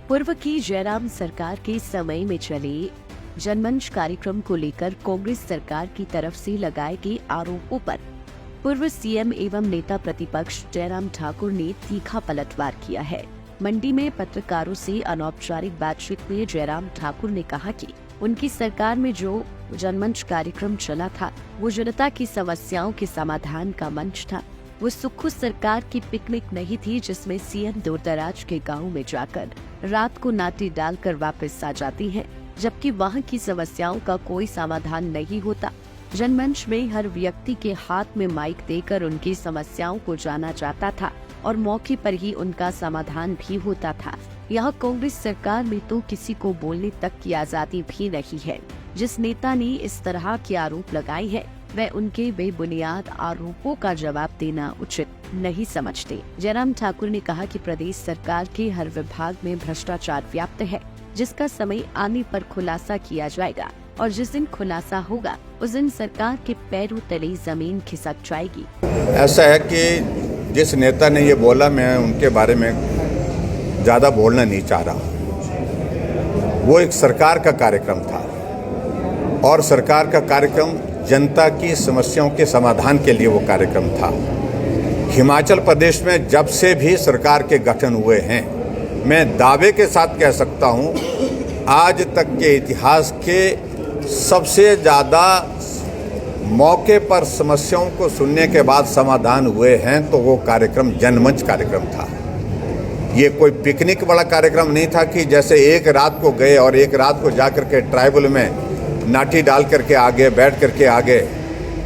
पूर्व की जयराम सरकार के समय में चले जनमंच कार्यक्रम को लेकर कांग्रेस सरकार की तरफ से लगाए गए आरोपों पर पूर्व सीएम एवं नेता प्रतिपक्ष जयराम ठाकुर ने तीखा पलटवार किया है। मंडी में पत्रकारों से अनौपचारिक बातचीत में जयराम ठाकुर ने कहा कि उनकी सरकार में जो जनमंच कार्यक्रम चला था वो जनता की समस्याओं के समाधान का मंच था। वो सुक्खू सरकार की पिकनिक नहीं थी जिसमें सीएम दूरदराज के गाँव में जाकर रात को नाटी डालकर वापस आ जाती है, जबकि वहाँ की समस्याओं का कोई समाधान नहीं होता। जनमंच में हर व्यक्ति के हाथ में माइक देकर उनकी समस्याओं को जाना जाता था और मौके पर ही उनका समाधान भी होता था। यह कांग्रेस सरकार में तो किसी को बोलने तक की आजादी भी नहीं है। जिस नेता ने इस तरह के आरोप लगाए हैं वह उनके बेबुनियाद आरोपों का जवाब देना उचित नहीं समझते। जयराम ठाकुर ने कहा कि प्रदेश सरकार के हर विभाग में भ्रष्टाचार व्याप्त है, जिसका समय आने पर खुलासा किया जाएगा और जिस दिन खुलासा होगा उस दिन सरकार के पैरों तले जमीन खिसक जाएगी। ऐसा है कि जिस नेता ने ये बोला, मैं उनके बारे में ज्यादा बोलना नहीं चाह रहा। वो एक सरकार का कार्यक्रम था और सरकार का कार्यक्रम जनता की समस्याओं के समाधान के लिए वो कार्यक्रम था। हिमाचल प्रदेश में जब से भी सरकार के गठन हुए हैं, मैं दावे के साथ कह सकता हूं, आज तक के इतिहास के सबसे ज़्यादा मौके पर समस्याओं को सुनने के बाद समाधान हुए हैं तो वो कार्यक्रम जनमंच कार्यक्रम था। ये कोई पिकनिक वाला कार्यक्रम नहीं था कि जैसे एक रात को गए और एक रात को जाकर के ट्राइबल में नाटी डाल करके आ गए, बैठ करके आ गए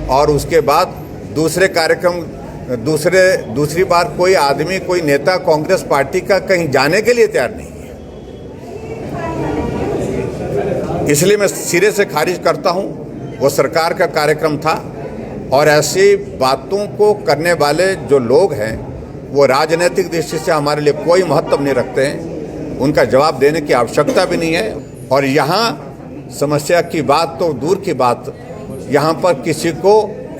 और उसके बाद दूसरे कार्यक्रम दूसरी बार कोई आदमी, कोई नेता कांग्रेस पार्टी का कहीं जाने के लिए तैयार नहीं है। इसलिए मैं सिरे से खारिज करता हूं। वो सरकार का कार्यक्रम था और ऐसी बातों को करने वाले जो लोग हैं वो राजनीतिक दृष्टि से हमारे लिए कोई महत्व नहीं रखते हैं। उनका जवाब देने की आवश्यकता भी नहीं है। और यहाँ समस्या की बात तो दूर की बात, यहाँ पर किसी को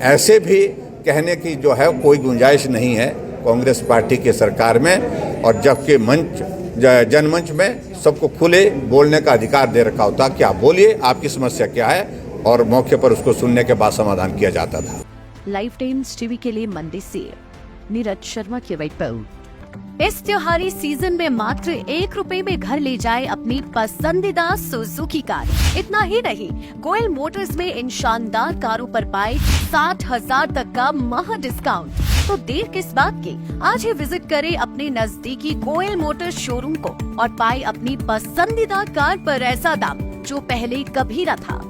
ऐसे भी कहने की जो है कोई गुंजाइश नहीं है कांग्रेस पार्टी की सरकार में। और जबकि जनमंच में सबको खुले बोलने का अधिकार दे रखा होता कि आप बोलिए, आपकी समस्या क्या है, और मौके पर उसको सुनने के बाद समाधान किया जाता था। लाइव टाइम्स टीवी के लिए मंडी से नीरज शर्मा की रिपोर्ट। इस त्योहारी सीजन में मात्र ₹1 में घर ले जाए अपनी पसंदीदा सुजुकी कार। इतना ही नहीं, गोयल मोटर्स में इन शानदार कारों पर पाए 60,000 तक का महा डिस्काउंट। तो देर किस बात की, आज ही विजिट करें अपने नजदीकी गोयल मोटर्स शोरूम को और पाए अपनी पसंदीदा कार पर ऐसा दाम जो पहले कभी न था।